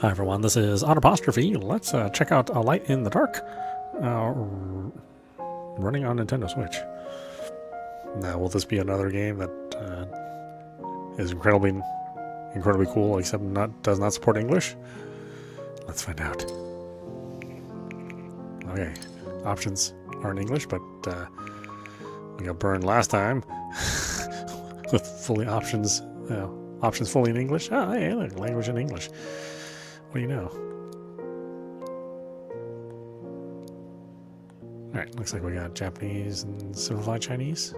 Hi everyone, this is audap. Let's check out A Light in the Dark, running on Nintendo Switch. Now, will this be another game that is incredibly cool, except does not support English? Let's find out. Okay, options are in English, but we got burned last time with options fully in English. Oh, hey, look, language in English. What do you know? Alright, looks like we got Japanese and simplified Chinese.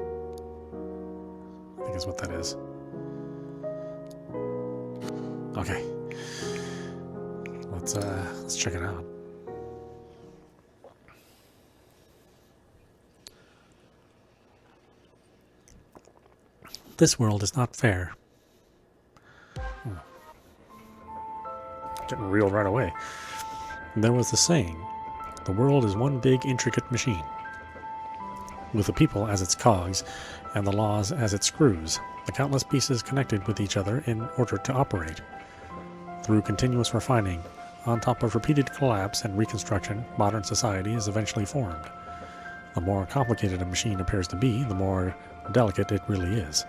I think is what that is. Okay. Let's check it out. This world is not fair. Getting real right away. There was the saying, the world is one big intricate machine, with the people as its cogs and the laws as its screws, the countless pieces connected with each other in order to operate. Through continuous refining, on top of repeated collapse and reconstruction, modern society is eventually formed. The more complicated a machine appears to be, the more delicate it really is.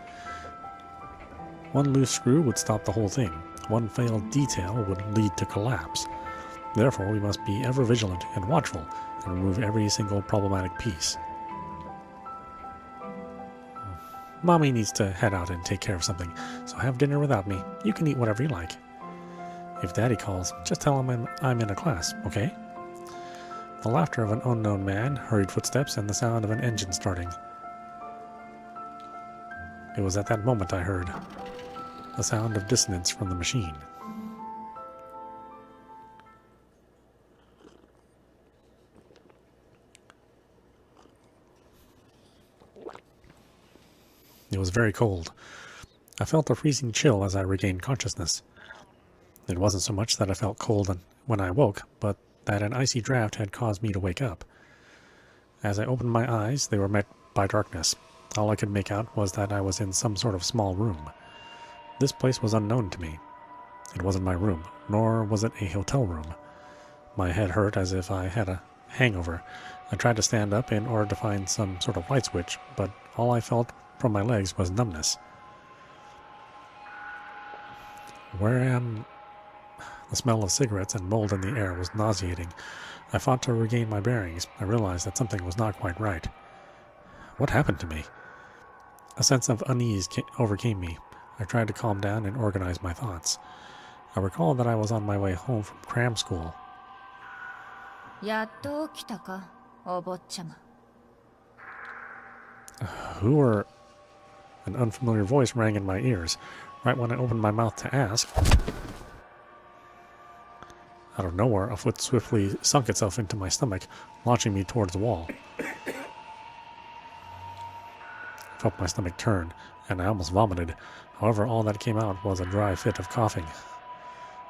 One loose screw would stop the whole thing. One failed detail would lead to collapse. Therefore, we must be ever vigilant and watchful and remove every single problematic piece. Mommy needs to head out and take care of something, so have dinner without me. You can eat whatever you like. If Daddy calls, just tell him I'm in a class, okay? The laughter of an unknown man, hurried footsteps, and the sound of an engine starting. It was at that moment I heard a sound of dissonance from the machine. It was very cold. I felt a freezing chill as I regained consciousness. It wasn't so much that I felt cold when I woke, but that an icy draft had caused me to wake up. As I opened my eyes, they were met by darkness. All I could make out was that I was in some sort of small room. This place was unknown to me. It wasn't my room, nor was it a hotel room. My head hurt as if I had a hangover. I tried to stand up in order to find some sort of light switch, but all I felt from my legs was numbness. The smell of cigarettes and mold in the air was nauseating. I fought to regain my bearings. I realized that something was not quite right. What happened to me? A sense of unease overcame me. I tried to calm down and organize my thoughts. I recalled that I was on my way home from cram school. Who or... An unfamiliar voice rang in my ears, right when I opened my mouth to ask. Out of nowhere, a foot swiftly sunk itself into my stomach, launching me towards the wall. I felt my stomach turn, and I almost vomited. However, all that came out was a dry fit of coughing.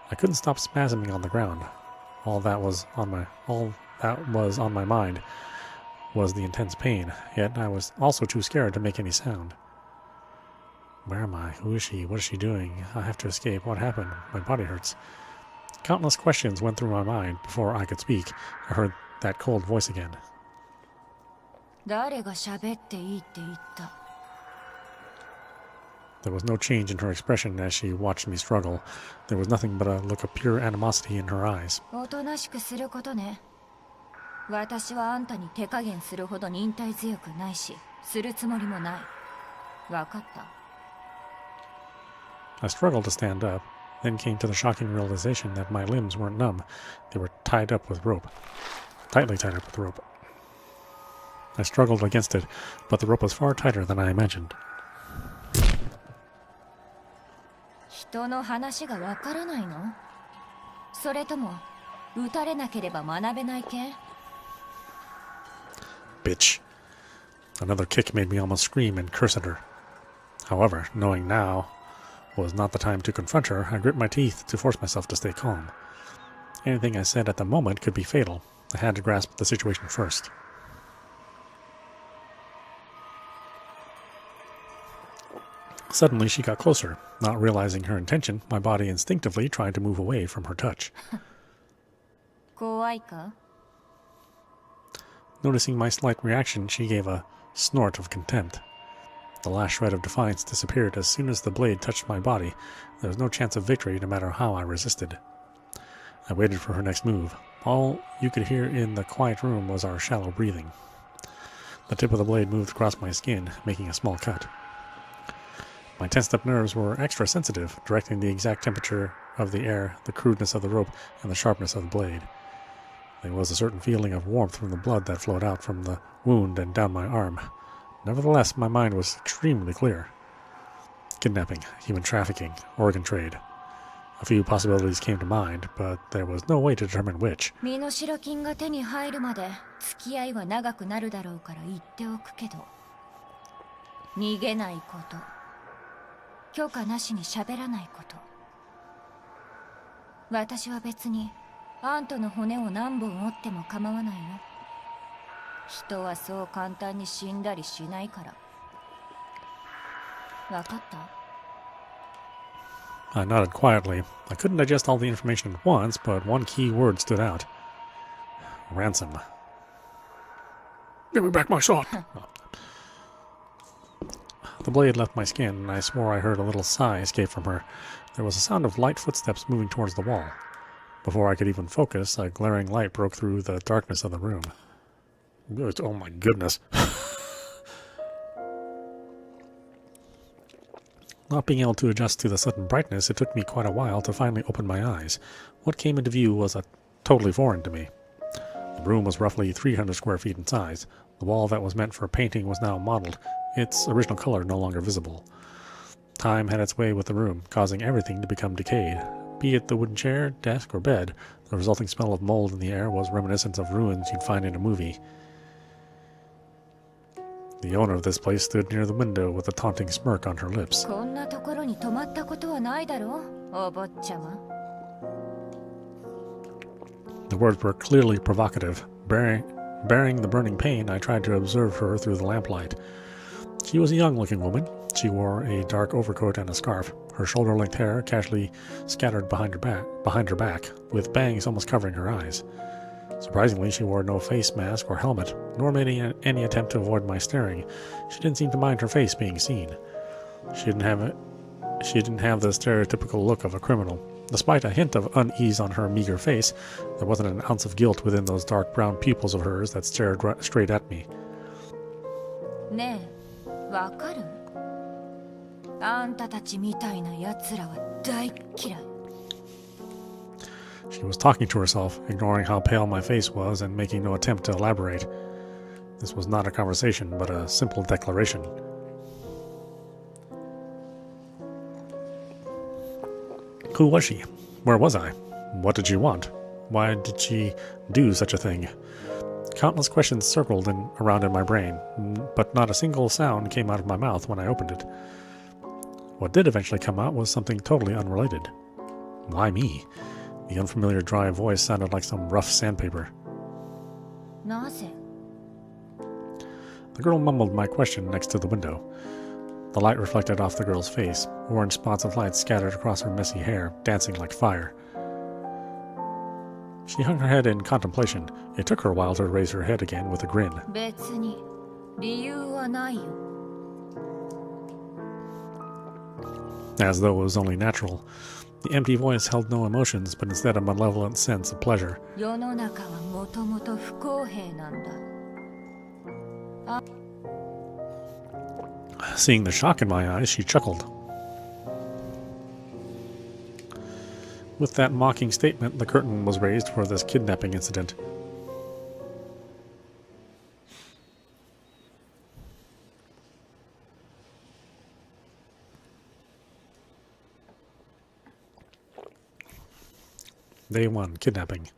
I couldn't stop spasming on the ground. All that was on my mind was the intense pain, yet I was also too scared to make any sound. Where am I? Who is she? What is she doing? I have to escape. What happened? My body hurts. Countless questions went through my mind before I could speak. I heard that cold voice again. There was no change in her expression as she watched me struggle. There was nothing but a look of pure animosity in her eyes. I struggled to stand up, then came to the shocking realization that my limbs weren't numb. They were tied up with rope. Tightly tied up with rope. I struggled against it, but the rope was far tighter than I imagined. Bitch. Another kick made me almost scream and curse at her. However, knowing now was not the time to confront her, I grit my teeth to force myself to stay calm. Anything I said at the moment could be fatal. I had to grasp the situation first. Suddenly she got closer. Not realizing her intention, my body instinctively tried to move away from her touch. Noticing my slight reaction, she gave a snort of contempt. The last shred of defiance disappeared as soon as the blade touched my body. There was no chance of victory no matter how I resisted. I waited for her next move. All you could hear in the quiet room was our shallow breathing. The tip of the blade moved across my skin, making a small cut. My tensed-up nerves were extra sensitive, directing the exact temperature of the air, the crudeness of the rope, and the sharpness of the blade. There was a certain feeling of warmth from the blood that flowed out from the wound and down my arm. Nevertheless, my mind was extremely clear. Kidnapping, human trafficking, organ trade. A few possibilities came to mind, but there was no way to determine which. 身代金が手に入るまで付き合いは長くなるだろうから言っておくけど、逃げないこと、許可なしに喋らないこと。私は別にあんたの骨を何本折っても構わないの。人はそう簡単に死んだりしないから。わかった？ I nodded quietly. I couldn't digest all the information at once, but one key word stood out. Ransom. Give me back my sword! The blade left my skin, and I swore I heard a little sigh escape from her. There was a sound of light footsteps moving towards the wall. Before I could even focus, a glaring light broke through the darkness of the room. Oh my goodness. Not being able to adjust to the sudden brightness, it took me quite a while to finally open my eyes. What came into view was totally foreign to me. The room was roughly 300 square feet in size. The wall that was meant for painting was now mottled, its original color no longer visible. Time had its way with the room, causing everything to become decayed. Be it the wooden chair, desk, or bed, the resulting smell of mold in the air was reminiscent of ruins you'd find in a movie. The owner of this place stood near the window with a taunting smirk on her lips. The words were clearly provocative. Bearing the burning pain, I tried to observe her through the lamplight. She was a young-looking woman. She wore a dark overcoat and a scarf, her shoulder-length hair casually scattered behind her back, with bangs almost covering her eyes. Surprisingly, she wore no face mask or helmet, nor made any attempt to avoid my staring. She didn't seem to mind her face being seen. She didn't have the stereotypical look of a criminal. Despite a hint of unease on her meager face, there wasn't an ounce of guilt within those dark brown pupils of hers that stared straight at me. ねえ、わかる？あんたたちみたいな奴らは大嫌い。 She was talking to herself, ignoring how pale my face was and making no attempt to elaborate. This was not a conversation, but a simple declaration. Who was she? Where was I? What did she want? Why did she do such a thing? Countless questions circled around in my brain, but not a single sound came out of my mouth when I opened it. What did eventually come out was something totally unrelated. Why me? The unfamiliar dry voice sounded like some rough sandpaper. なぜ? The girl mumbled my question next to the window. The light reflected off the girl's face. Orange spots of light scattered across her messy hair, dancing like fire. She hung her head in contemplation. It took her a while to raise her head again with a grin. 別に理由はないよ。 As though it was only natural. The empty voice held no emotions, but instead a malevolent sense of pleasure. 世の中はもともと不公平なんだ。 Seeing the shock in my eyes, she chuckled. With that mocking statement, the curtain was raised for this kidnapping incident. Day 1, kidnapping.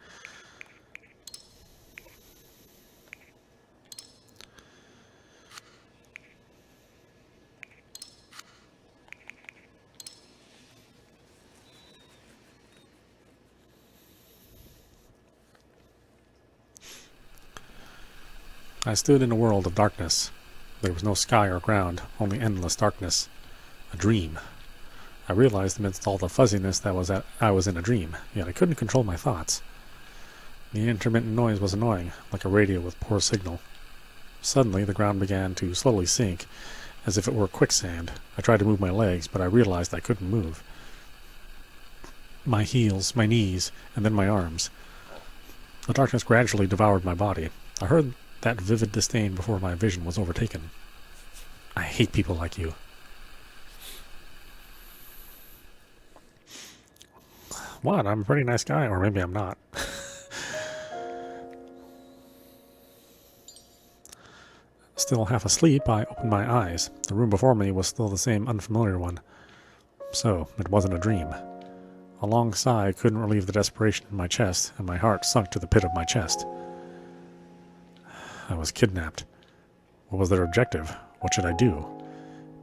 I stood in a world of darkness. There was no sky or ground, only endless darkness. A dream. I realized amidst all the fuzziness that I was in a dream, yet I couldn't control my thoughts. The intermittent noise was annoying, like a radio with poor signal. Suddenly, the ground began to slowly sink, as if it were quicksand. I tried to move my legs, but I realized I couldn't move. My heels, my knees, and then my arms. The darkness gradually devoured my body. I heard that vivid disdain before my vision was overtaken. I hate people like you. What? I'm a pretty nice guy, or maybe I'm not. Still half asleep, I opened my eyes. The room before me was still the same unfamiliar one. So, it wasn't a dream. A long sigh couldn't relieve the desperation in my chest, and my heart sunk to the pit of my chest. I was kidnapped. What was their objective? What should I do?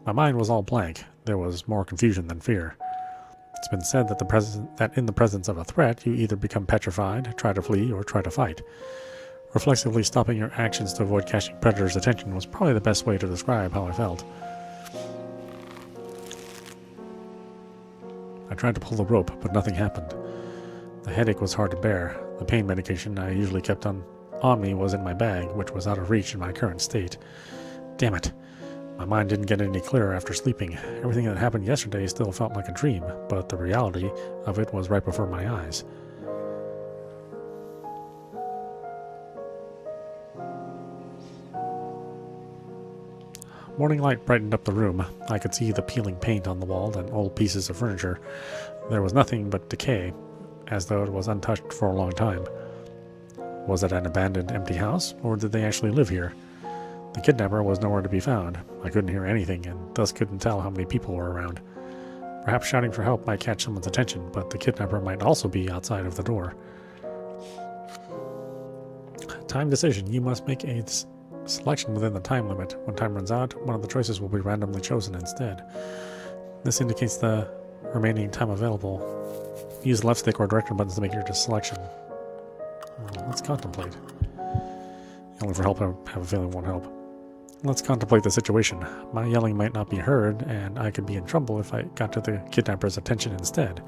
My mind was all blank. There was more confusion than fear. It's been said that in the presence of a threat, you either become petrified, try to flee, or try to fight. Reflexively stopping your actions to avoid catching predators' attention was probably the best way to describe how I felt. I tried to pull the rope, but nothing happened. The headache was hard to bear. The pain medication I usually kept on me was in my bag, which was out of reach in my current state. Damn it. My mind didn't get any clearer after sleeping. Everything that happened yesterday still felt like a dream, but the reality of it was right before my eyes. Morning light brightened up the room. I could see the peeling paint on the wall and old pieces of furniture. There was nothing but decay, as though it was untouched for a long time. Was it an abandoned, empty house, or did they actually live here? The kidnapper was nowhere to be found. I couldn't hear anything, and thus couldn't tell how many people were around. Perhaps shouting for help might catch someone's attention, but the kidnapper might also be outside of the door. Time decision. You must make a selection within the time limit. When time runs out, one of the choices will be randomly chosen instead. This indicates the remaining time available. Use the left stick or director buttons to make your selection. Let's contemplate. Yelling for help, I have a feeling won't help. Let's contemplate the situation. My yelling might not be heard, and I could be in trouble if I got to the kidnapper's attention instead.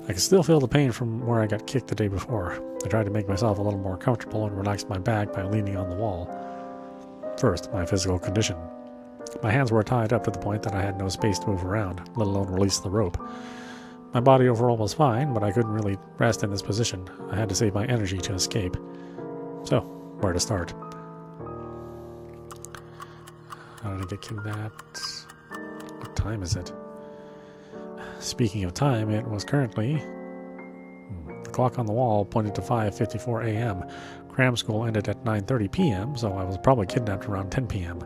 I could still feel the pain from where I got kicked the day before. I tried to make myself a little more comfortable and relax my back by leaning on the wall. First, my physical condition. My hands were tied up to the point that I had no space to move around, let alone release the rope. My body overall was fine, but I couldn't really rest in this position. I had to save my energy to escape. So, where to start? How did I get kidnapped? What time is it? Speaking of time, it was currently... The clock on the wall pointed to 5:54 a.m. Cram school ended at 9:30 p.m., so I was probably kidnapped around 10 p.m.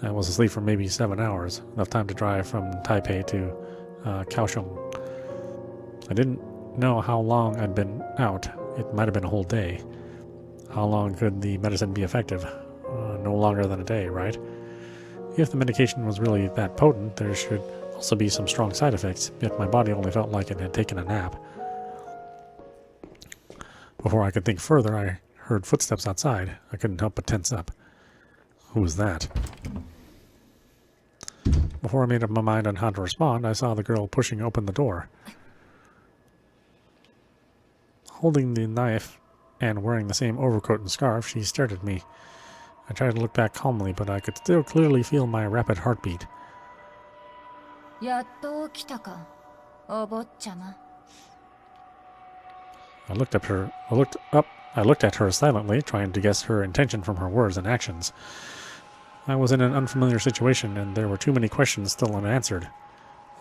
I was asleep for maybe 7 hours, enough time to drive from Taipei to Kaohsiung. I didn't know how long I'd been out. It might have been a whole day. How long could the medicine be effective? No longer than a day, right? If the medication was really that potent, there should also be some strong side effects, yet my body only felt like it had taken a nap. Before I could think further, I heard footsteps outside. I couldn't help but tense up. Who was that? Before I made up my mind on how to respond, I saw the girl pushing open the door. Holding the knife and wearing the same overcoat and scarf, she stared at me. I tried to look back calmly, but I could still clearly feel my rapid heartbeat. I looked at her silently, trying to guess her intention from her words and actions. I was in an unfamiliar situation, and there were too many questions still unanswered.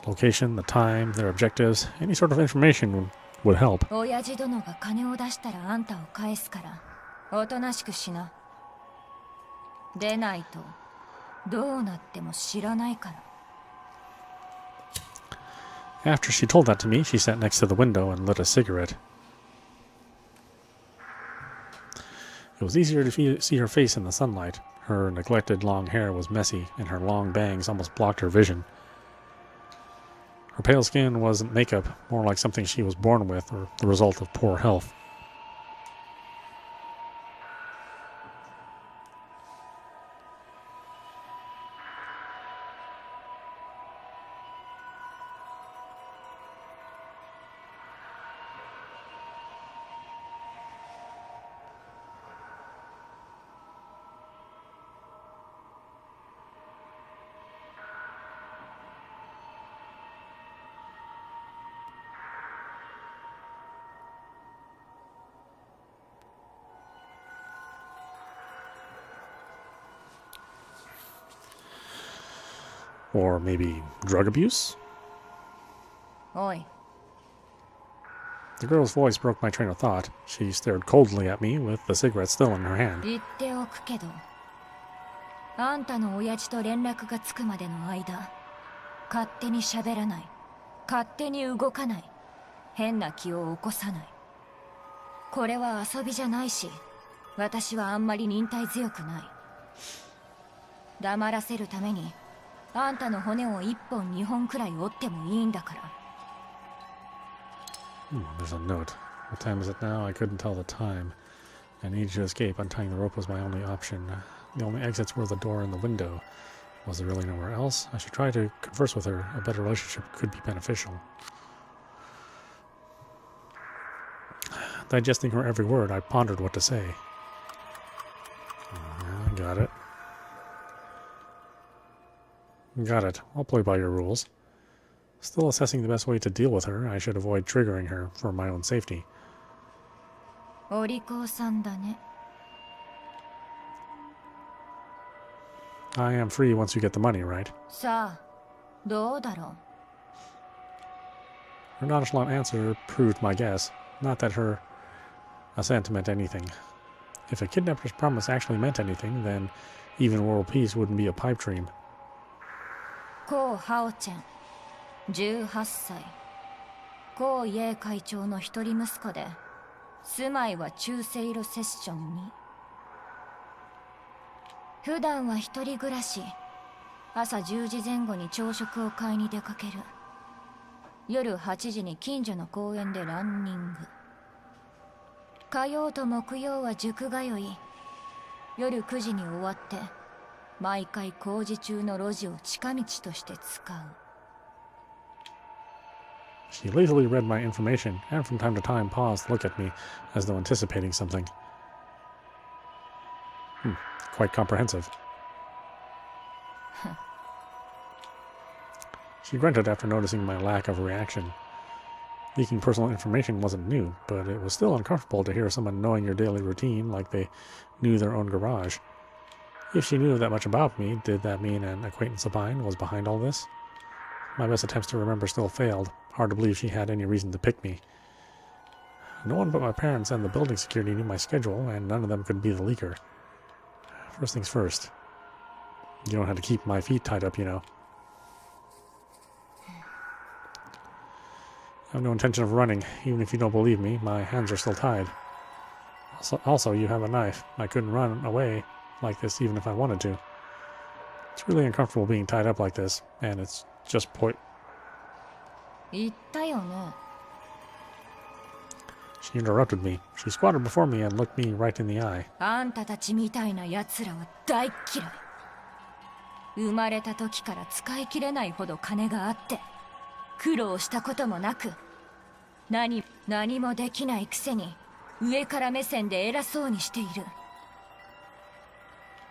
The location, the time, their objectives, any sort of information would help. After she told that to me, she sat next to the window and lit a cigarette. It was easier to see her face in the sunlight. Her neglected long hair was messy, and her long bangs almost blocked her vision. Her pale skin wasn't makeup, more like something she was born with, or the result of poor health. Or maybe drug abuse? おい、 The girl's voice broke my train of thought. She stared coldly at me with the cigarette still in her hand. 言っておくけど、あんたの親父と連絡がつくまでの間、勝手に喋らない、勝手に動かない、変な気を起こさない。これは遊びじゃないし、私はあんまり忍耐強くない。黙らせるために、あんたの骨を1本2本くらい折ってもいいんだから。There's a note. What time is it now? I couldn't tell the time. I needed to escape. Untying the rope was my only option. The only exits were the door and the window. Was there really nowhere else? I should try to converse with her. A better relationship could be beneficial. Digesting her every word, I pondered what to say. Got it. Got it. I'll play by your rules. Still assessing the best way to deal with her, I should avoid triggering her for my own safety. お利口さんだね。 I am free once you get the money, right? さあ、どうだろう。 Her nonchalant answer proved my guess. Not that her assent meant anything. If a kidnapper's promise actually meant anything, then even world peace wouldn't be a pipe dream. コウ・ハオチェン、18歳。コウ・イェイ会長の一人息子で、住まいは中世路セッションに。普段は一人暮らし。朝10時前後に朝食を買いに出かける。夜8時に近所の公園でランニング。火曜と木曜は塾通い。夜9時に終わって、毎回工事中の路地を近道として使う。She lazily read my information, and from time to time paused to look at me, as though anticipating something. Quite comprehensive. She grunted after noticing my lack of reaction. Leaking personal information wasn't new, but it was still uncomfortable to hear someone knowing your daily routine like they knew their own garage. If she knew that much about me, did that mean an acquaintance of mine was behind all this? My best attempts to remember still failed. Hard to believe she had any reason to pick me. No one but my parents and the building security knew my schedule, and none of them could be the leaker. First things first. You don't have to keep my feet tied up, you know. I have no intention of running. Even if you don't believe me, my hands are still tied. Also, you have a knife. I couldn't run away like this even if I wanted to. It's really uncomfortable being tied up like this, and it's just言ったよね。 She interrupted me. She squatted before me and looked me right in the eye. あんたたちみたいな奴らは大っ嫌い。生まれた時から使い切れないほど金があって、苦労したこともなく、何もできないくせに上から目線で偉そうにしている。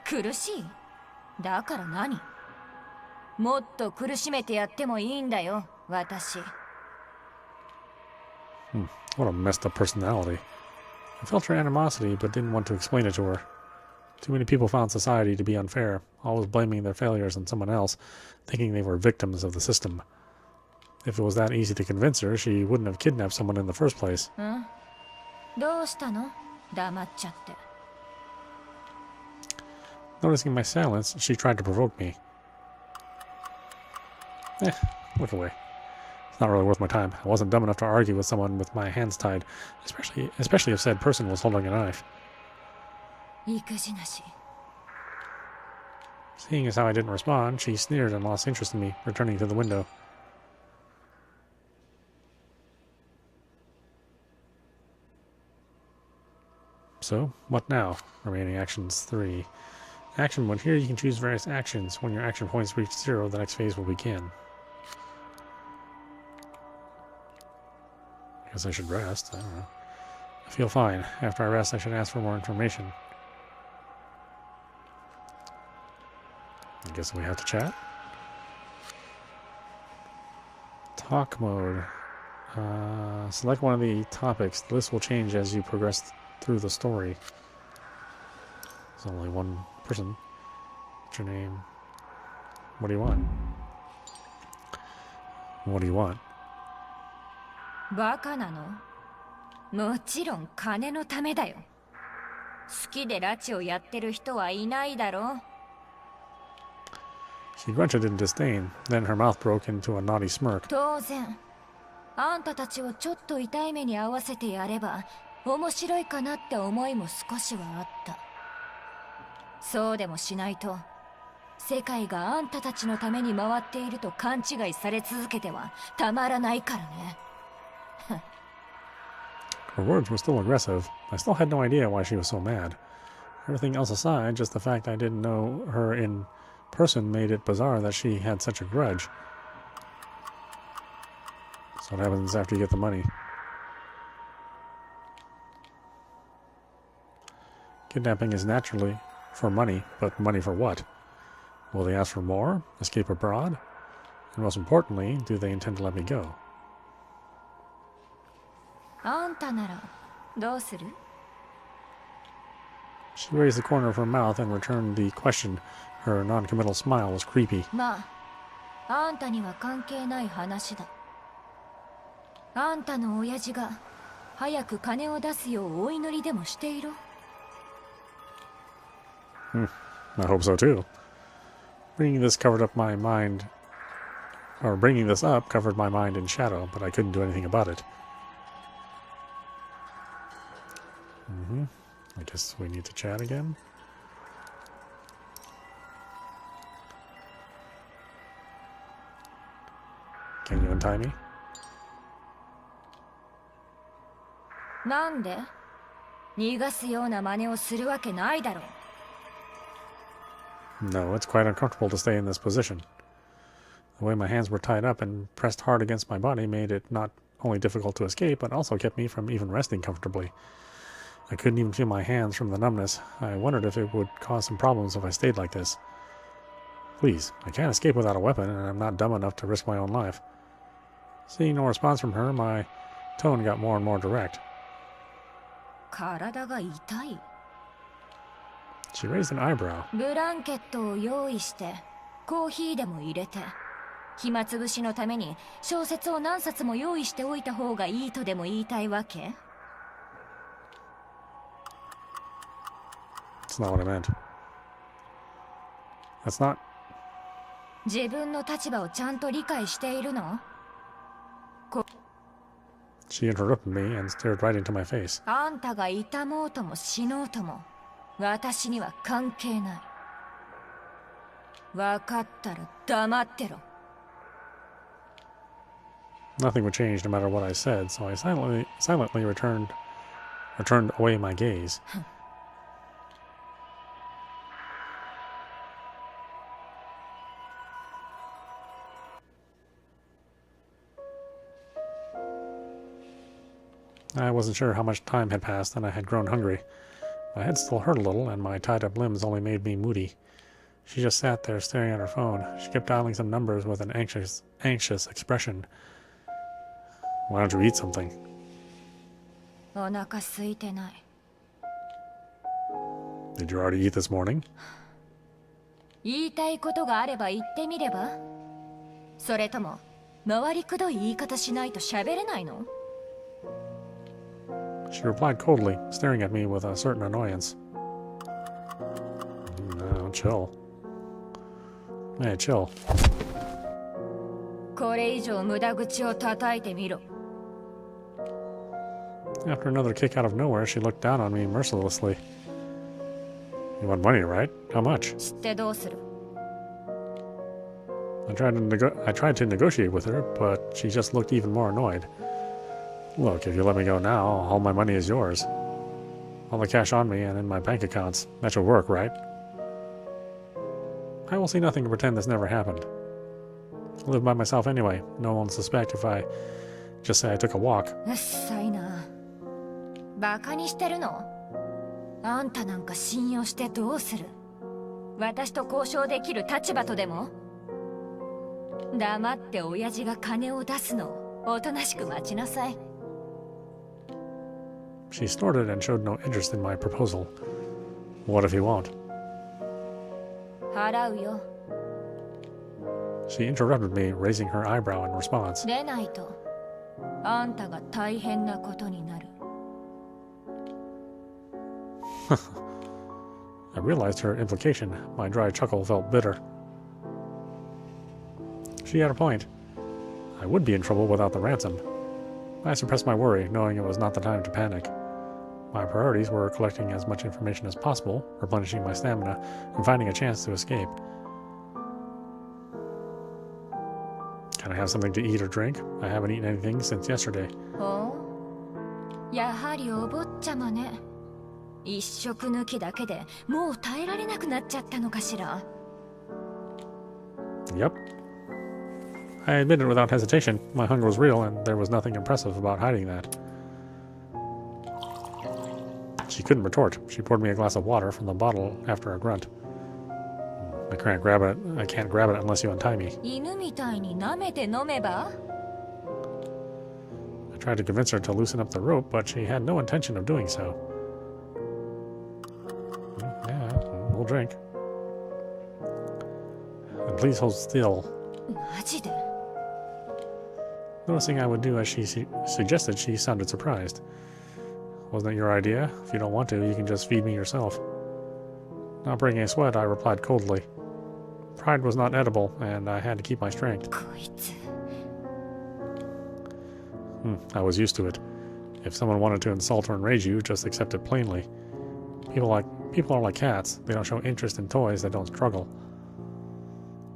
苦しい？だから何？もっと苦しめてやってもいいんだよ、私。What a messed up personality. I felt her animosity, but didn't want to explain it to her. Too many people found society to be unfair, always blaming their failures on someone else, thinking they were victims of the system. If it was that easy to convince her, she wouldn't have kidnapped someone in the first place. どうしたの？黙っちゃって。 Noticing my silence, she tried to provoke me. Look away. It's not really worth my time. I wasn't dumb enough to argue with someone with my hands tied, especially if said person was holding a knife. 育児なし。 Seeing as how I didn't respond, she sneered and lost interest in me, returning to the window. So, what now? Remaining actions 3. Action 1. Here you can choose various actions. When your action points reach 0, the next phase will begin. I guess I should rest. I don't know. I feel fine. After I rest, I should ask for more information. I guess we have to chat. Talk mode. Select one of the topics. The list will change as you progress through the story. There's only one person. What's your name? What do you want? What do you want? バカなの？もちろん金のためだよ。好きで拉致をやってる人はいないだろう。 She grunted in disdain, then her mouth broke into a naughty smirk. 当然あんたたちをちょっと痛い目に遭わせてやれば面白いかなって思いも少しはあった。そうでもしないと世界があんたたちのために回っていると勘違いされ続けてはたまらないからね。Her words were still aggressive. I still had no idea why she was so mad. Everything else aside, just the fact I didn't know her in person made it bizarre that she had such a grudge. So what happens after you get the money? Kidnapping is naturally for money, but money for what? Will they ask for more? Escape abroad? And most importantly, do they intend to let me go? あんたならどうする？ She raised the corner of her mouth and returned the question. Her non-committal smile was creepy. まあ、あんたには関係ない話だ。あんたの親父が早く金を出すようお祈りでもしていろ。I hope so too. Bringing this up covered my mind in shadow, but I couldn't do anything about it. I guess we need to chat again. Can you untie me? なんで？逃がすような真似をするわけないだろう。No, it's quite uncomfortable to stay in this position. The way my hands were tied up and pressed hard against my body made it not only difficult to escape, but also kept me from even resting comfortably. I couldn't even feel my hands from the numbness. I wondered if it would cause some problems if I stayed like this. Please, I can't escape without a weapon, and I'm not dumb enough to risk my own life. Seeing no response from her, my tone got more and more direct. 体が痛い。 She raised an eyebrow. ブランケットを用意してコーヒーでも入れて暇つぶしのために小説を何冊も用意しておいた方がいいとでも言いたいわけ？ That's not what I meant. That's not... 自分の立場をちゃんと理解しているの？ She interrupted me and stared right into my face. あんたが痛もうとも死のうとも私には関係ない。分かったら黙ってろ。 Nothing would change no matter what I said, so I silently returned away my gaze. I wasn't sure how much time had passed, and I had grown hungry. My head still hurt a little, and my tied-up limbs only made me moody. She just sat there staring at her phone. She kept dialing some numbers with an anxious expression. Why don't you eat something? お腹空いてない。 Did you already eat this morning? 言いたいことがあれば言ってみれば？それとも回りくどい言い方しないと喋れないの？ She replied coldly, staring at me with a certain annoyance. No, chill. Hey, chill. これ以上無駄口を叩いてみろ。 After another kick out of nowhere, she looked down on me mercilessly. You want money, right? How much? 知ってどうする？ I tried to negotiate with her, but she just looked even more annoyed. Look, if you let me go now, all my money is yours. All the cash on me and in my bank accounts. That should work, right? I will say nothing to pretend this never happened. I live by myself anyway. No one will suspect if I just say I took a walk. うっさいな。バカにしてるの？あんたなんか信用してどうする？私と交渉できる立場とでも？黙って親父が金を出すのをおとなしく待ちなさい。 She snorted and showed no interest in my proposal. What if he won't? 払うよ。She interrupted me, raising her eyebrow in response. でないとあんたが大変なことになる。I realized her implication. My dry chuckle felt bitter. She had a point. I would be in trouble without the ransom. I suppressed my worry, knowing it was not the time to panic. My priorities were collecting as much information as possible, replenishing my stamina, and finding a chance to escape. Can I have something to eat or drink? I haven't eaten anything since yesterday. ほう、やはりお坊ちゃまね。一食抜きだけでもう耐えられなくなっちゃったのかしら。Yep. I admitted without hesitation. My hunger was real, and there was nothing impressive about hiding that. She couldn't retort. She poured me a glass of water from the bottle after a grunt. I can't grab it. I can't grab it unless you untie me. 犬みたいに舐めて飲めば？ I tried to convince her to loosen up the rope, but she had no intention of doing so. Yeah, we'll drink. And please hold still. マジで？ Noticing I would do as she suggested, she sounded surprised. Wasn't it your idea? If you don't want to, you can just feed me yourself. Not breaking a sweat, I replied coldly. Pride was not edible, and I had to keep my strength. こいつ。I was used to it. If someone wanted to insult or enrage you, just accept it plainly. People are like cats. They don't show interest in toys that don't struggle.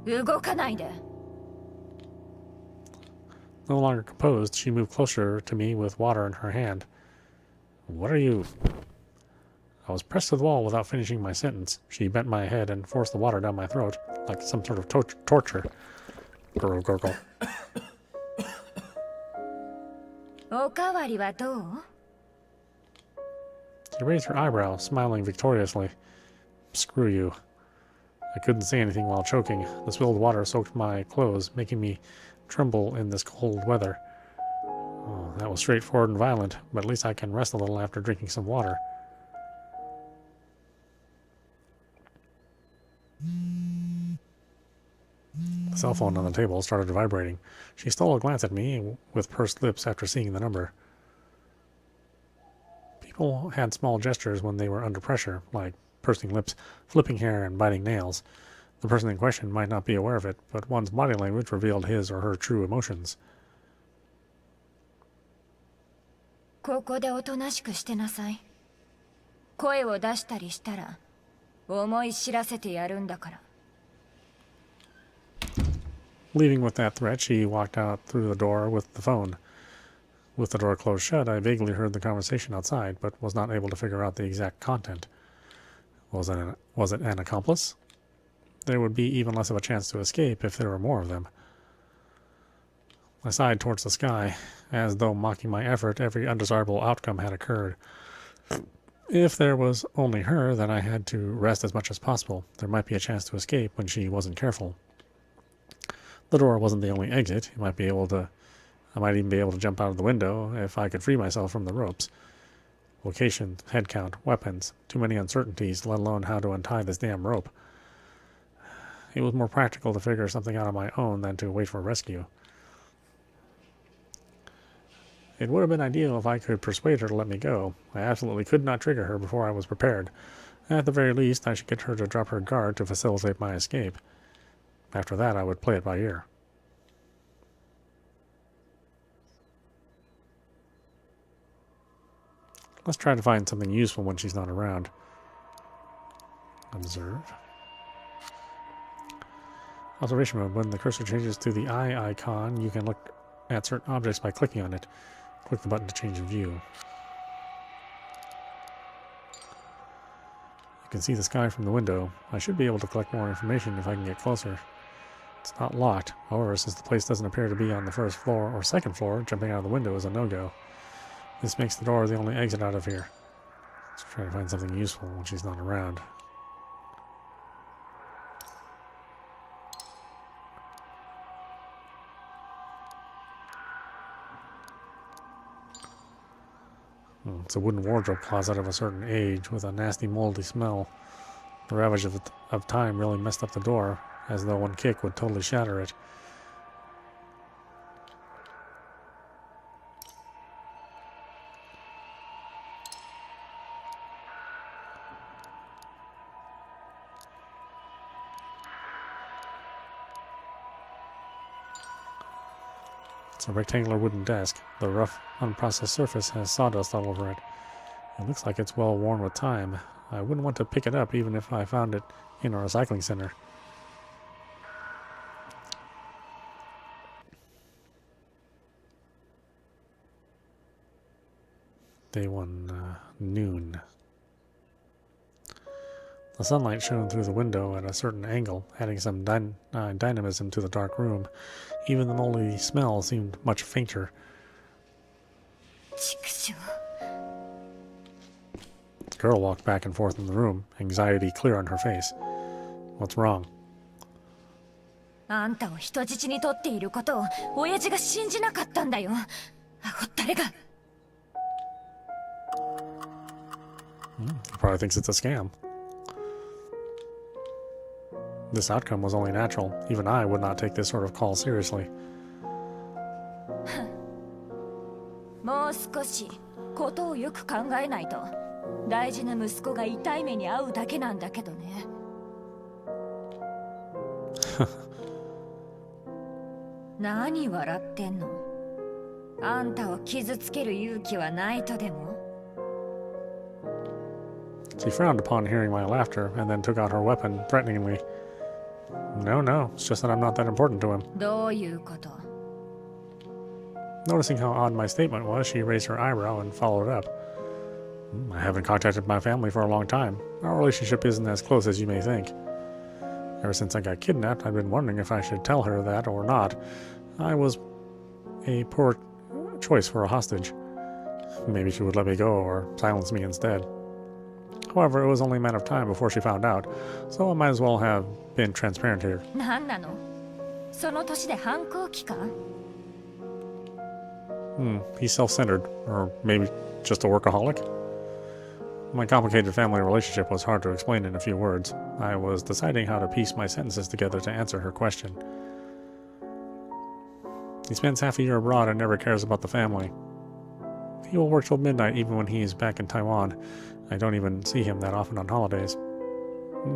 動かないで。 No longer composed, she moved closer to me with water in her hand. What are you? I was pressed to the wall without finishing my sentence. She bent my head and forced the water down my throat, like some sort of torture. Gurgle, gurgle. おかわりはどう？ She raised her eyebrow, smiling victoriously. Screw you. I couldn't say anything while choking. The spilled water soaked my clothes, making me tremble in this cold weather. Oh, that was straightforward and violent, but at least I can rest a little after drinking some water. The cell phone on the table started vibrating. She stole a glance at me with pursed lips after seeing the number. People had small gestures when they were under pressure, like pursing lips, flipping hair, and biting nails. The person in question might not be aware of it, but one's body language revealed his or her true emotions. ここでおとなしくしてなさい。声を出したりしたら思い知らせてやるんだから。 Leaving with that threat, she walked out through the door with the phone. With the door closed shut, I vaguely heard the conversation outside, but was not able to figure out the exact content. Was it an accomplice? There would be even less of a chance to escape if there were more of them. I sighed towards the sky. As though mocking my effort, every undesirable outcome had occurred. If there was only her, then I had to rest as much as possible. There might be a chance to escape when she wasn't careful. The door wasn't the only exit. I might even be able to jump out of the window if I could free myself from the ropes. Location, head count, weapons, too many uncertainties, let alone how to untie this damn rope. It was more practical to figure something out on my own than to wait for rescue. It would have been ideal if I could persuade her to let me go. I absolutely could not trigger her before I was prepared. At the very least, I should get her to drop her guard to facilitate my escape. After that, I would play it by ear. Let's try to find something useful when she's not around. Observe. Observation mode. When the cursor changes to the eye icon, you can look at certain objects by clicking on it. Click the button to change view. You can see the sky from the window. I should be able to collect more information if I can get closer. It's not locked. However, since the place doesn't appear to be on the first floor or second floor, jumping out of the window is a no-go. This makes the door the only exit out of here. Let's try to find something useful when she's not around. It's a wooden wardrobe closet of a certain age with a nasty moldy smell. The ravage of time really messed up the door. as though one kick would totally shatter it. It's a rectangular wooden desk. The rough, unprocessed surface has sawdust all over it. It looks like it's well worn with time. I wouldn't want to pick it up even if I found it in a recycling center. Day 1, noon. The sunlight shone through the window at a certain angle, adding some dynamism to the dark room. Even the moldy smell seemed much fainter. The girl walked back and forth in the room, anxiety clear on her face. What's wrong? あんたを人質に取っていることを親父が信じなかったんだよ。あほったれが。He probably thinks it's a scam. This outcome was only natural. Even I would not take this sort of call seriously. もう少しことをよく考えないと大事な息子が痛い目に遭うだけなんだけどね。何笑ってんの？あんたを傷つける勇気はないとでも？ She frowned upon hearing my laughter and then took out her weapon threateningly. No, it's just that I'm not that important to him. どういうこと？ Noticing how odd my statement was, she raised her eyebrow and followed up. I haven't contacted my family for a long time. Our relationship isn't as close as you may think. Ever since I got kidnapped, I've been wondering if I should tell her that or not. I was a poor choice for a hostage. Maybe she would let me go or silence me instead. However, it was only a matter of time before she found out, so I might as well have been transparent here. なんなの？その年で反抗期か？ He's self-centered, or maybe just a workaholic? My complicated family relationship was hard to explain in a few words. I was deciding how to piece my sentences together to answer her question. He spends half a year abroad and never cares about the family. He will work till midnight even when he is back in Taiwan. I don't even see him that often on holidays.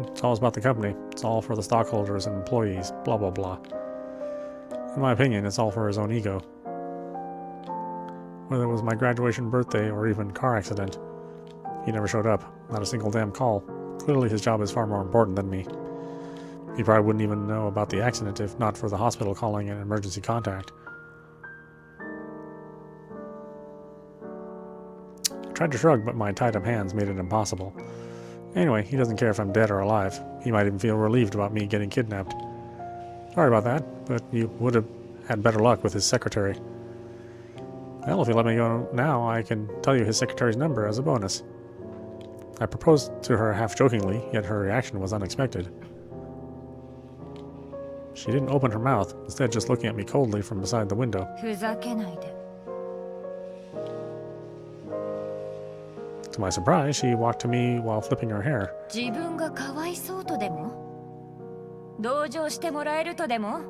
It's all about the company. It's all for the stockholders and employees, blah blah blah. In my opinion, it's all for his own ego. Whether it was my graduation, birthday, or even car accident, he never showed up. Not a single damn call. Clearly his job is far more important than me. He probably wouldn't even know about the accident if not for the hospital calling an emergency contact. I tried to shrug, but my tied-up hands made it impossible. Anyway, he doesn't care if I'm dead or alive. He might even feel relieved about me getting kidnapped. Sorry about that, but you would have had better luck with his secretary. Well, if you let me go now, I can tell you his secretary's number as a bonus. I proposed to her half-jokingly, yet her reaction was unexpected. She didn't open her mouth, instead just looking at me coldly from beside the window. ふざけないで。 To my surprise, she walked to me while flipping her hair. 自分がかわいそうとでも？同情してもらえるとでも？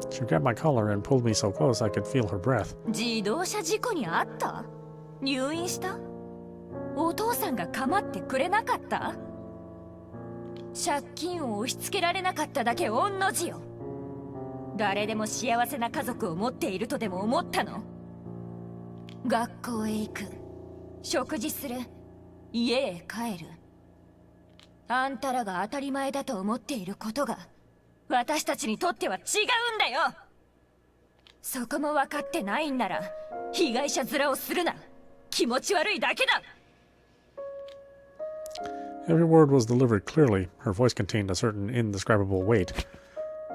She grabbed my collar and pulled me so close I could feel her breath. 自動車事故にあった？入院した？お父さんが構ってくれなかった？借金を押し付けられなかっただけ御の字よ。誰でも幸せな家族を持っているとでも思ったの？学校へ行く、食事する、家へ帰る。あんたらが当たり前だと思っていることが私たちにとっては違うんだよ。そこも分かってないんなら被害者面をするな。気持ち悪いだけだ。 Every word was delivered clearly. Her voice contained a certain indescribable weight.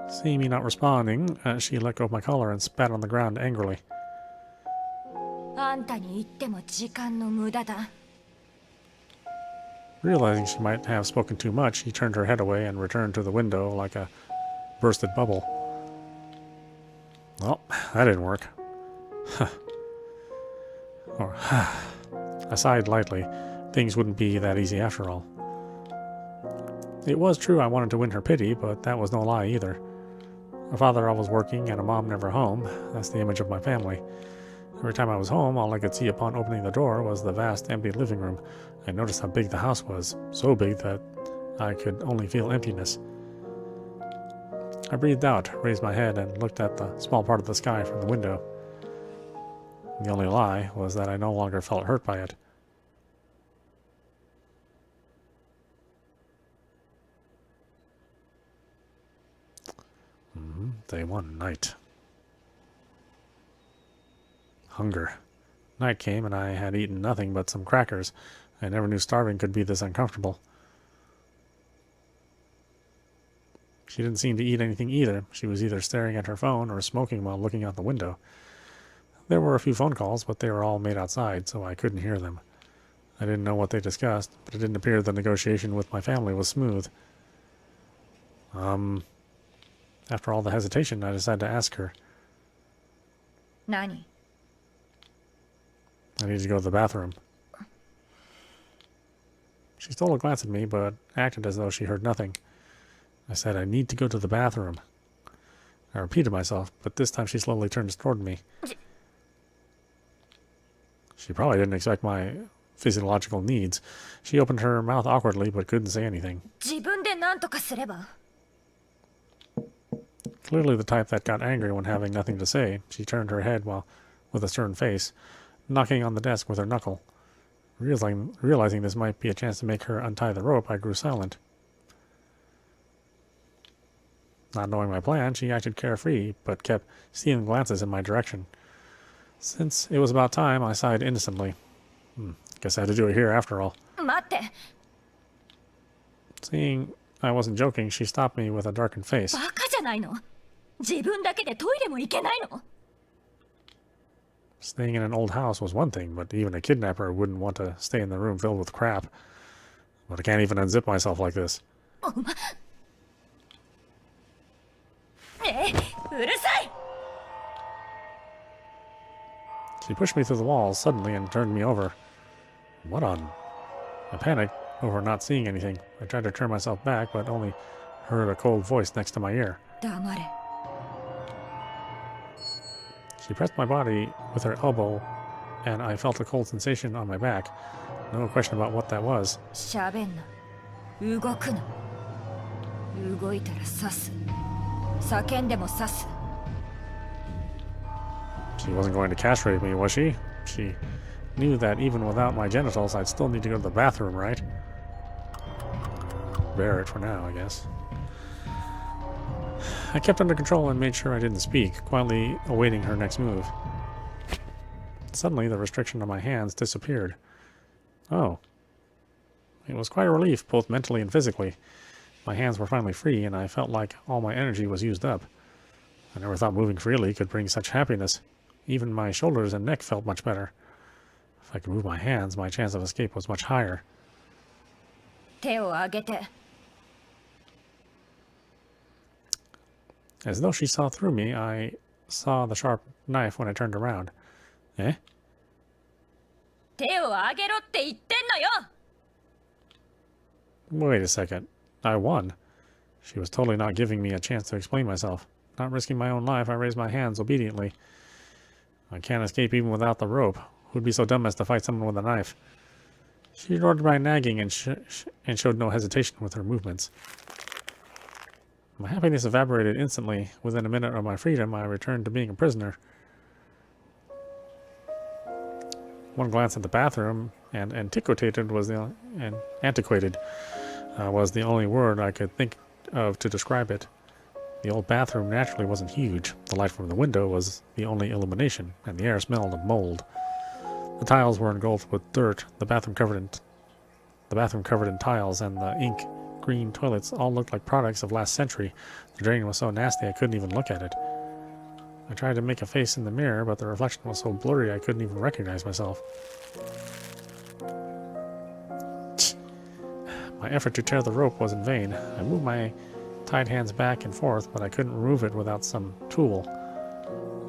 Seeing me not responding, she let go of my collar and spat on the ground angrily. あんたに言っても時間の無駄だ。 Realizing she might have spoken too much, she turned her head away and returned to the window like a bursted bubble. Well, that didn't work. I sighed lightly. Things wouldn't be that easy after all. It was true I wanted to win her pity, but that was no lie either. A father always working and a mom never home. That's the image of my family. Every time I was home, all I could see upon opening the door was the vast, empty living room. I noticed how big the house was, so big that I could only feel emptiness. I breathed out, raised my head, and looked at the small part of the sky from the window. The only lie was that I no longer felt hurt by it. Day 1, night. Hunger. Night came and I had eaten nothing but some crackers. I never knew starving could be this uncomfortable. She didn't seem to eat anything either. She was either staring at her phone or smoking while looking out the window. There were a few phone calls, but they were all made outside, so I couldn't hear them. I didn't know what they discussed, but it didn't appear the negotiation with my family was smooth. After all the hesitation, I decided to ask her. Nani? I need to go to the bathroom. She stole a glance at me, but acted as though she heard nothing. I said, I need to go to the bathroom. I repeated myself, but this time she slowly turned toward me. She probably didn't expect my physiological needs. She opened her mouth awkwardly, but couldn't say anything. 自分で何とかすれば。 Clearly the type that got angry when having nothing to say, she turned her head with a stern face, knocking on the desk with her knuckle. Realizing this might be a chance to make her untie the rope, I grew silent. Not knowing my plan, she acted carefree, but kept stealing glances in my direction. Since it was about time, I sighed innocently. Guess I had to do it here after all. 待って。 Seeing I wasn't joking, she stopped me with a darkened face. バカじゃないの。自分だけでトイレも行けないの。 Staying in an old house was one thing, but even a kidnapper wouldn't want to stay in the room filled with crap. But I can't even unzip myself like this. うるさい。 She pushed me through the walls suddenly and turned me over. What on? I panicked over not seeing anything. I tried to turn myself back, but only heard a cold voice next to my ear. 黙れ。 She pressed my body with her elbow, and I felt a cold sensation on my back. No question about what that was. しゃべんな。動くな。動いたら刺す。叫んでも刺す。 She wasn't going to castrate me, was she? She knew that even without my genitals, I'd still need to go to the bathroom, right? Bear it for now, I guess. I kept under control and made sure I didn't speak, quietly awaiting her next move. Suddenly, the restriction on my hands disappeared. Oh. It was quite a relief, both mentally and physically. My hands were finally free, and I felt like all my energy was used up. I never thought moving freely could bring such happiness. Even my shoulders and neck felt much better. If I could move my hands, my chance of escape was much higher. 手を上げて。 As though she saw through me, I saw the sharp knife when I turned around. Eh? 手を上げろって言ってんのよ。 Wait a second. I won. She was totally not giving me a chance to explain myself. Not risking my own life, I raised my hands obediently. I can't escape even without the rope. Who'd be so dumb as to fight someone with a knife? She ignored my nagging and showed no hesitation with her movements. My happiness evaporated instantly. Within a minute of my freedom, I returned to being a prisoner. One glance at the bathroom, and antiquated was the only word I could think of to describe it. The old bathroom naturally wasn't huge. The light from the window was the only illumination, and the air smelled of mold. The tiles were engulfed with dirt. The bathroom covered in tiles, and the ink green toilets all looked like products of last century. The drain was so nasty I couldn't even look at it. I tried to make a face in the mirror, but the reflection was so blurry I couldn't even recognize myself. My effort to tear the rope was in vain. I moved my tied hands back and forth, but I couldn't remove it without some tool.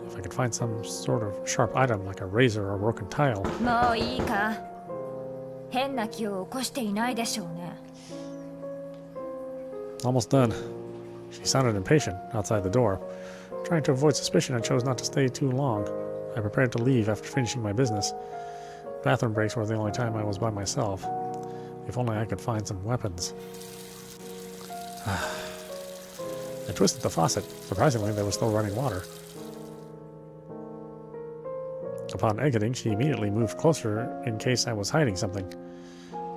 If I could find some sort of sharp item like a razor or a broken tile. もういいか。変な気を起こしていないでしょうね。Almost done. She sounded impatient outside the door. Trying to avoid suspicion, I chose not to stay too long. I prepared to leave after finishing my business. Bathroom breaks were the only time I was by myself. If only I could find some weapons. I twisted the faucet. Surprisingly, there was still running water. Upon exiting, she immediately moved closer in case I was hiding something.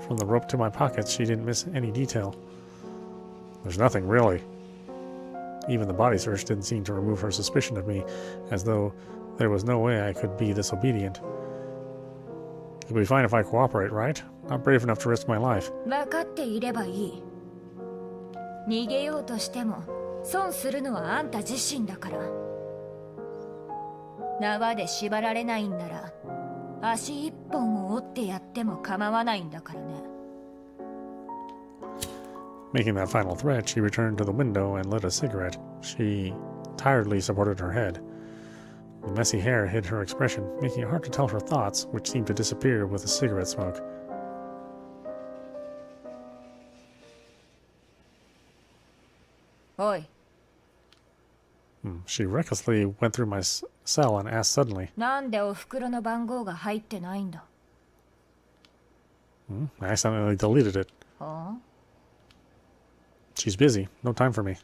From the rope to my pockets, she didn't miss any detail. There's nothing, really. Even the body search didn't seem to remove her suspicion of me, as though there was no way I could be this obedient. It'll be fine if I cooperate, right? Not brave enough to risk my life. 分かっていればいい。逃げようとしても損するのはあんた自身だから。縄で縛られないんなら足一本を折ってやっても構わないんだからね。Making that final threat, she returned to the window and lit a cigarette. She tiredly supported her head. The messy hair hid her expression, making it hard to tell her thoughts, which seemed to disappear with the cigarette smoke. Oi. She recklessly went through my cell and asked suddenly, なんでお袋の番号が入ってないんだ。I accidentally deleted it. はあ She's busy. No time for me.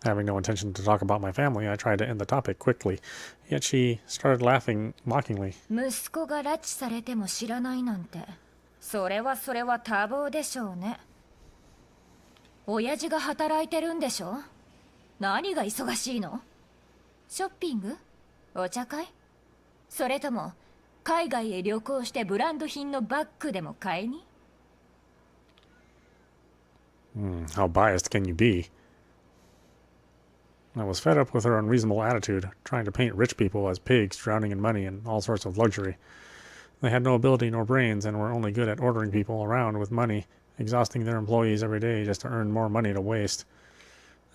Having no intention to talk about my family, I tried to end the topic quickly. Yet she started laughing mockingly. 息子が拉致されても知らないなんて、それは多忙でしょうね。親父が働いてるんでしょ。何が忙しいの？ショッピング？お茶会？それとも海外へ旅行してブランド品のバッグでも買いに？ How biased can you be? I was fed up with her unreasonable attitude, trying to paint rich people as pigs drowning in money and all sorts of luxury. They had no ability nor brains and were only good at ordering people around with money, exhausting their employees every day just to earn more money to waste.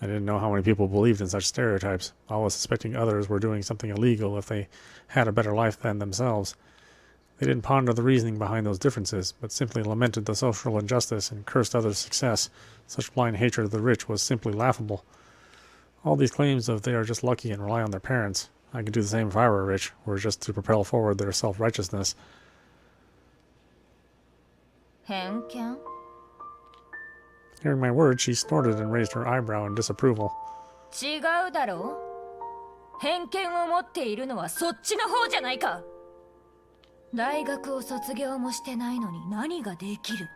I didn't know how many people believed in such stereotypes, always suspecting others were doing something illegal if they had a better life than themselves. They didn't ponder the reasoning behind those differences, but simply lamented the social injustice and cursed others' success. Such blind hatred of the rich was simply laughable. All these claims of they are just lucky and rely on their parents. I could do the same if I were rich, or just to propel forward their self-righteousness. 偏見？ Hearing my words, she snorted and raised her eyebrow in disapproval. 違うだろう。偏見を持っているのはそっちの方じゃないか。大学を卒業もしてないのに何ができる？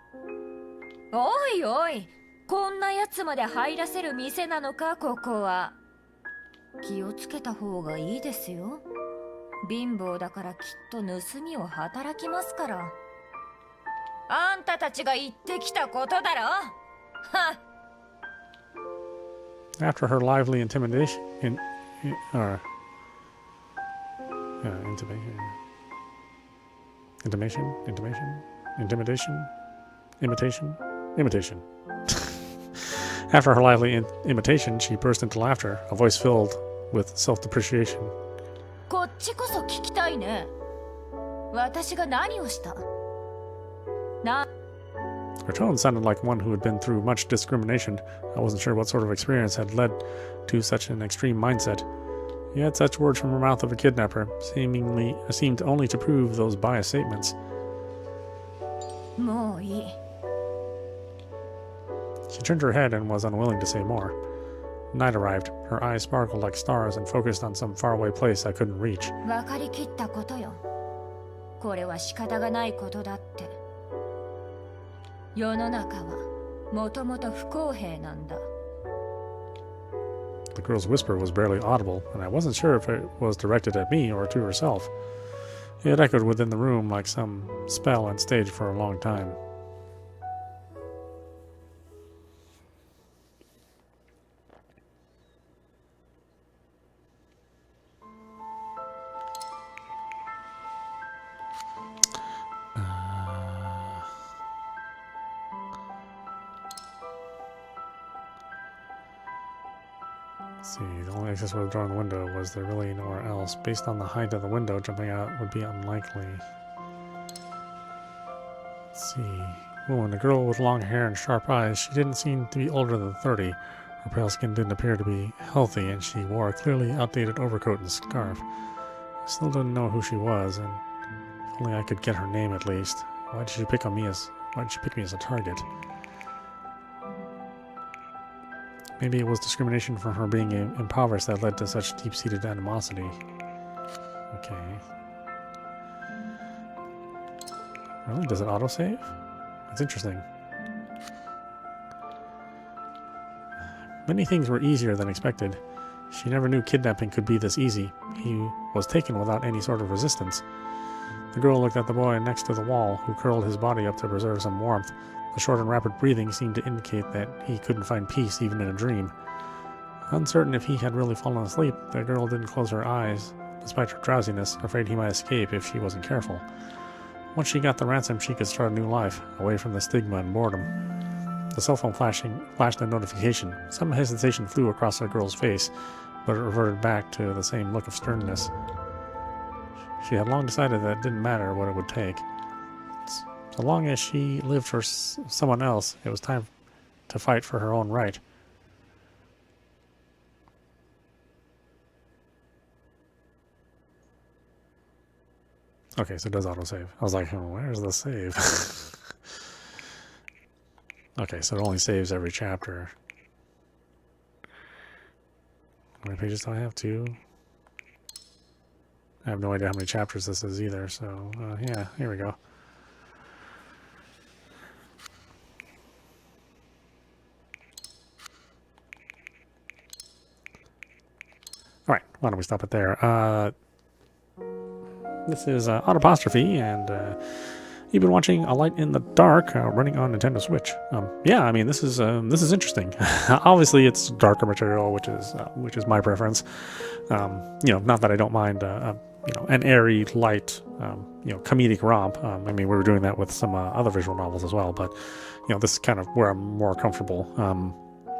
おいおい、こんなやつまで入らせる店なのか、ここは。気をつけた方がいいですよ。貧乏だからきっと盗みを働きますから。あんたたちが言ってきたことだろ。はっ。 After her lively intimidation, imitation. After her lively imitation, she burst into laughter, a voice filled with self-depreciation. こっちこそ聞きたいね。私が何をした？ Her tone sounded like one who had been through much discrimination. I wasn't sure what sort of experience had led to such an extreme mindset. Yet such words from the mouth of a kidnapper seemed only to prove those biased statements. もういい。 She turned her head and was unwilling to say more. Night arrived. Her eyes sparkled like stars and focused on some faraway place I couldn't reach. 分かりきったことよ。これは仕方がないことだって。世の中はもともと不公平なんだ。 The girl's whisper was barely audible, and I wasn't sure if it was directed at me or to herself. It echoed within the room like some spell and stayed for a long time. See, the only access with a door in the window. Was there really nowhere else? Based on the height of the window, jumping out would be unlikely. Let's see. woman, a girl with long hair and sharp eyes. She didn't seem to be older than 30. Her pale skin didn't appear to be healthy, and she wore a clearly outdated overcoat and scarf. I still didn't know who she was, and if only I could get her name at least. Why did she pick me as a target? Maybe it was discrimination from her being impoverished that led to such deep-seated animosity. Okay. Really? Does it autosave? That's interesting. Many things were easier than expected. She never knew kidnapping could be this easy. He was taken without any sort of resistance. The girl looked at the boy next to the wall, who curled his body up to preserve some warmth. The short and rapid breathing seemed to indicate that he couldn't find peace even in a dream. Uncertain if he had really fallen asleep, the girl didn't close her eyes, despite her drowsiness, afraid he might escape if she wasn't careful. Once she got the ransom, she could start a new life, away from the stigma and boredom. The cell phone flashed a notification. Some hesitation flew across the girl's face, but it reverted back to the same look of sternness. She had long decided that it didn't matter what it would take. So long as she lived for someone else, it was time to fight for her own right. Okay, so it does autosave. I was like, oh, where's the save? Okay, so it only saves every chapter. How many pages do I have? 2? I have no idea how many chapters this is either, so yeah, here we go. Alright, why don't we stop it there? This is Audapostrophe, and you've been watching A Light in the Dark, running on Nintendo Switch. Yeah, I mean, this is interesting. Obviously, it's darker material, which is my preference. Not that I don't mind, an airy, light, comedic romp. I mean, we were doing that with some other visual novels as well, but this is kind of where I'm more comfortable.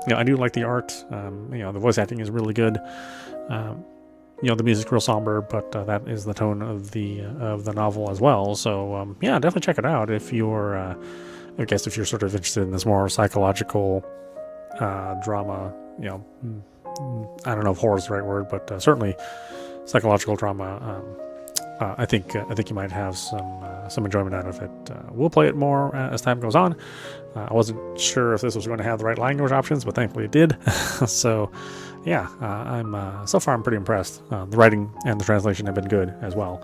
I do like the art. The voice acting is really good. The music's real somber, but that is the tone of the novel as well. So yeah, definitely check it out if you're, I guess if you're sort of interested in this more psychological drama. I don't know if horror is the right word, but certainly psychological drama. I think you might have some enjoyment out of it. We'll play it more as time goes on. I wasn't sure if this was going to have the right language options, but thankfully it did. So, yeah, so far I'm pretty impressed. The writing and the translation have been good as well,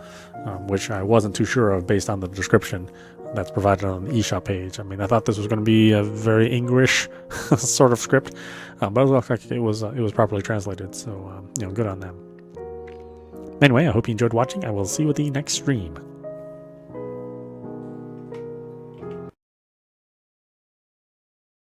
which I wasn't too sure of based on the description that's provided on the eShop page. I mean, I thought this was going to be a very English sort of script, but it looked like it was properly translated. So, good on them. Anyway, I hope you enjoyed watching. I will see you at the next stream.